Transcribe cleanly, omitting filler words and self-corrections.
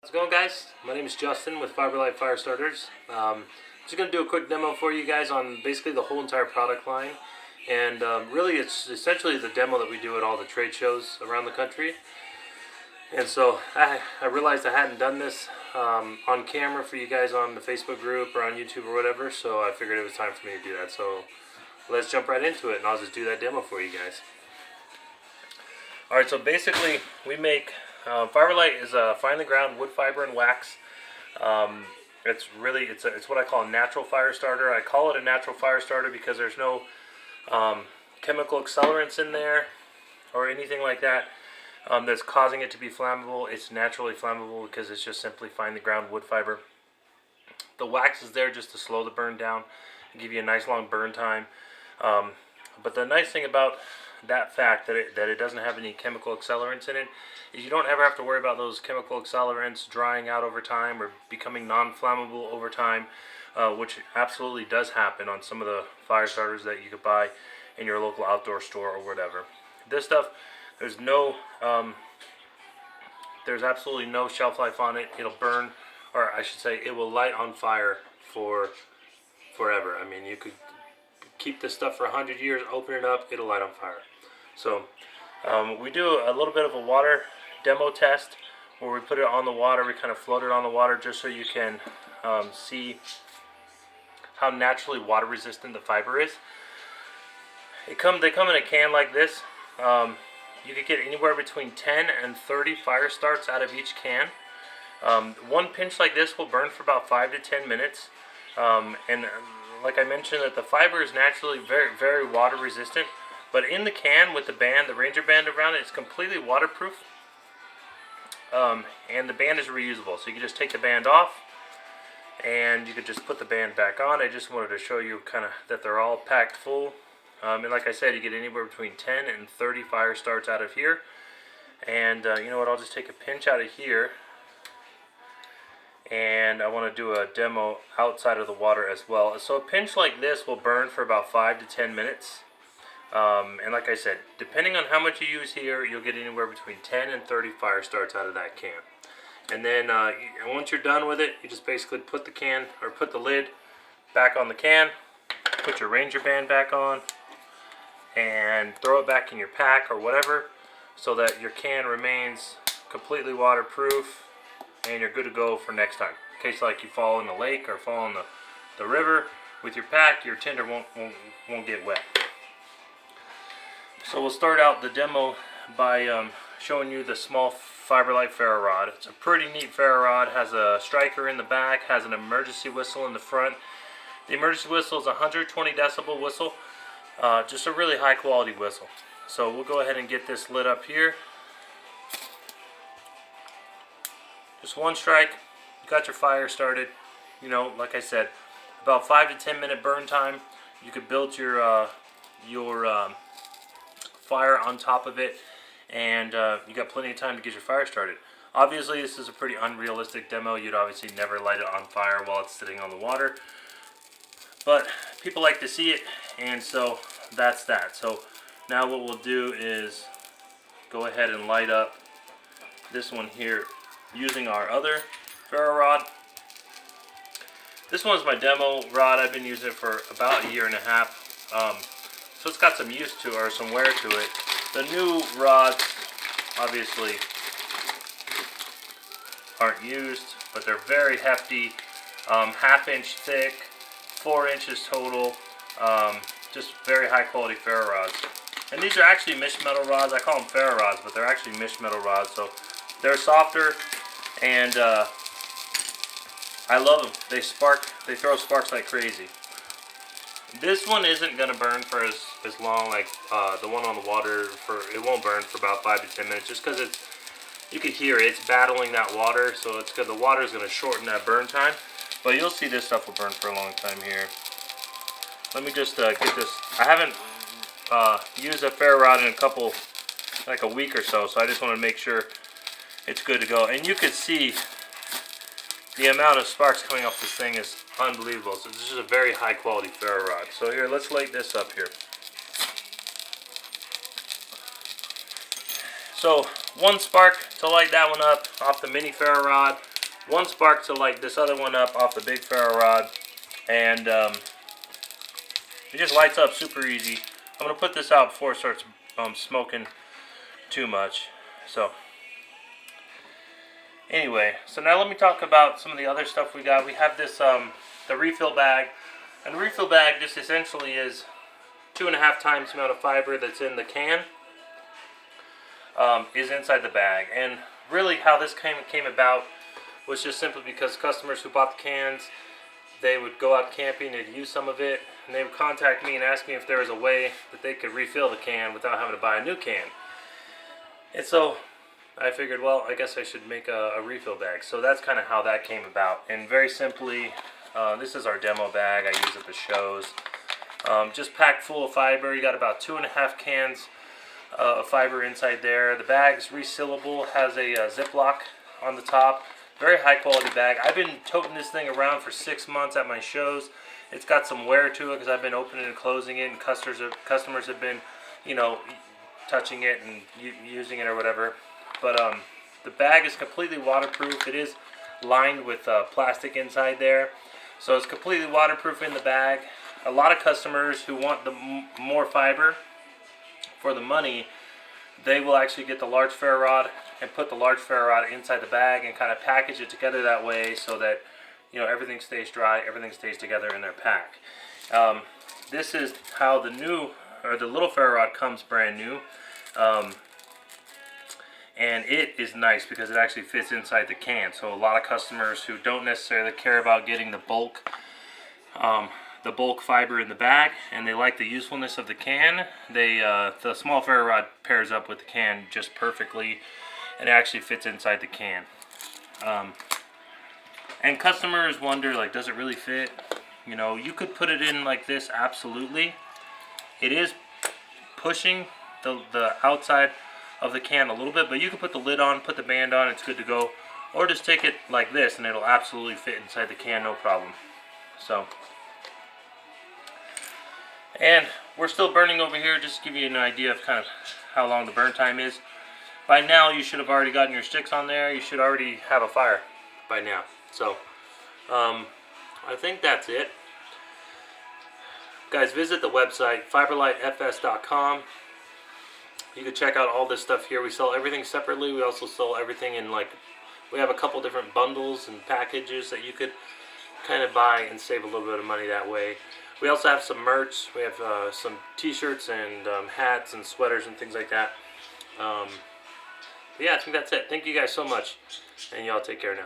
How's it going, guys? My name is Justin with Fiberlight Fire Starters. Just going to do a quick demo for you guys on basically the whole entire product line. And really it's essentially the demo that we do at all the trade shows around the country. And so I realized I hadn't done this on camera for you guys on the Facebook group or on YouTube or whatever, so I figured it was time for me to do that. So let's jump right into it and I'll just do that demo for you guys. Alright, so basically we make Fiberlight is a finely ground wood fiber and wax. It's what I call a natural fire starter. I call it a natural fire starter because there's no chemical accelerants in there or anything like that that's causing it to be flammable. It's naturally flammable because it's just simply finely ground wood fiber. The wax is there just to slow the burn down and give you a nice long burn time. But the nice thing about that fact that it doesn't have any chemical accelerants in it is you don't ever have to worry about those chemical accelerants drying out over time or becoming non-flammable over time, which absolutely does happen on some of the fire starters that you could buy in your local outdoor store or whatever. This stuff, there's absolutely no shelf life on it. It'll burn, or I should say it will light on fire for forever. I mean, you could keep this stuff for 100 years, open it up, it'll light on fire. So we do a little bit of a water demo test where we put it on the water. We kind of float it on the water just so you can see how naturally water resistant the fiber is. They come in a can like this. You could get anywhere between 10 and 30 fire starts out of each can. One pinch like this will burn for about 5 to 10 minutes. And like I mentioned, that the fiber is naturally very, very water resistant. But in the can with the band, the Ranger band around it, it's completely waterproof. And the band is reusable. So you can just take the band off and you could just put the band back on. I just wanted to show you kind of that they're all packed full. And like I said, you get anywhere between 10 and 30 fire starts out of here. And you know what, I'll just take a pinch out of here. And I want to do a demo outside of the water as well. So a pinch like this will burn for about 5 to 10 minutes. And like I said, depending on how much you use here, you'll get anywhere between 10 and 30 fire starts out of that can. And then once you're done with it, you just basically put the can, or put the lid back on the can, put your Ranger band back on, and throw it back in your pack or whatever, so that your can remains completely waterproof and you're good to go for next time. In case like you fall in the lake or fall in the river with your pack, your tinder won't get wet. So we'll start out the demo by showing you the small Fiberlight ferro rod. It's a pretty neat ferro rod. Has a striker in the back, has an emergency whistle in the front. The emergency whistle is a 120 decibel whistle, just a really high quality whistle. So we'll go ahead and get this lit up here. Just one strike, you got your fire started. You know, like I said, about 5 to 10 minute burn time. You could build your fire on top of it, and you got plenty of time to get your fire started. Obviously, this is a pretty unrealistic demo. You'd obviously never light it on fire while it's sitting on the water, but people like to see it, and so that's that. So now what we'll do is go ahead and light up this one here using our other ferro rod. This one's my demo rod. I've been using it for about a year and a half. So it's got some use to it, or some wear to it. The new rods obviously aren't used, but they're very hefty, half-inch thick, 4 inches total, just very high quality ferro rods. And these are actually mished metal rods. I call them ferro rods, but they're actually mished metal rods, so they're softer, and I love them. They throw sparks like crazy. This one isn't going to burn for as long, like the one on the water. It won't burn for about 5 to 10 minutes, just because you can hear it's battling that water, so it's because the water is going to shorten that burn time. But you'll see this stuff will burn for a long time here. Let me just get this. I haven't used a ferro rod in like a week or so, so I just want to make sure it's good to go. And you can see the amount of sparks coming off this thing is unbelievable. So this is a very high quality ferro rod. So here, let's light this up here. So one spark to light that one up off the mini ferro rod. one spark to light this other one up off the big ferro rod, and it just lights up super easy. I'm going to put this out before it starts smoking too much. So anyway, so now let me talk about some of the other stuff we got. We have this the refill bag, and the refill bag just essentially is 2.5 times the amount of fiber that's in the can is inside the bag. And really how this came about was just simply because customers who bought the cans, they would go out camping, they'd use some of it, and they would contact me and ask me if there was a way that they could refill the can without having to buy a new can. And so I figured, well, I guess I should make a refill bag. So that's kind of how that came about. And very simply, this is our demo bag I use at the shows. Just packed full of fiber. You got about 2.5 cans of fiber inside there. The bag's resealable, has a Ziploc on the top. Very high quality bag. I've been toting this thing around for 6 months at my shows. It's got some wear to it because I've been opening and closing it, and customers have been, you know, touching it and using it or whatever. But the bag is completely waterproof. It is lined with plastic inside there, so it's completely waterproof in the bag. A lot of customers who want the more fiber for the money, they will actually get the large ferro rod and put the large ferro rod inside the bag and kind of package it together that way, so that, you know, everything stays dry, everything stays together in their pack. This is how the new, or the little ferro rod comes brand new. And it is nice because it actually fits inside the can. So a lot of customers who don't necessarily care about getting the bulk fiber in the bag, and they like the usefulness of the can, the small ferro rod pairs up with the can just perfectly, and it actually fits inside the can. And customers wonder, like, does it really fit? You know, you could put it in like this, absolutely. It is pushing the outside of the can a little bit, but you can put the lid on, put the band on, it's good to go. Or just take it like this and it'll absolutely fit inside the can, no problem. So, and we're still burning over here, just to give you an idea of kind of how long the burn time is. By now you should have already gotten your sticks on there. You should already have a fire by now. So I think that's it. Guys, visit the website fiberlightfs.com. You can check out all this stuff here. We sell everything separately. We also sell everything in, like, we have a couple different bundles and packages that you could kind of buy and save a little bit of money that way. We also have some merch. We have some t-shirts and hats and sweaters and things like that. But yeah, I think that's it. Thank you guys so much, and y'all take care now.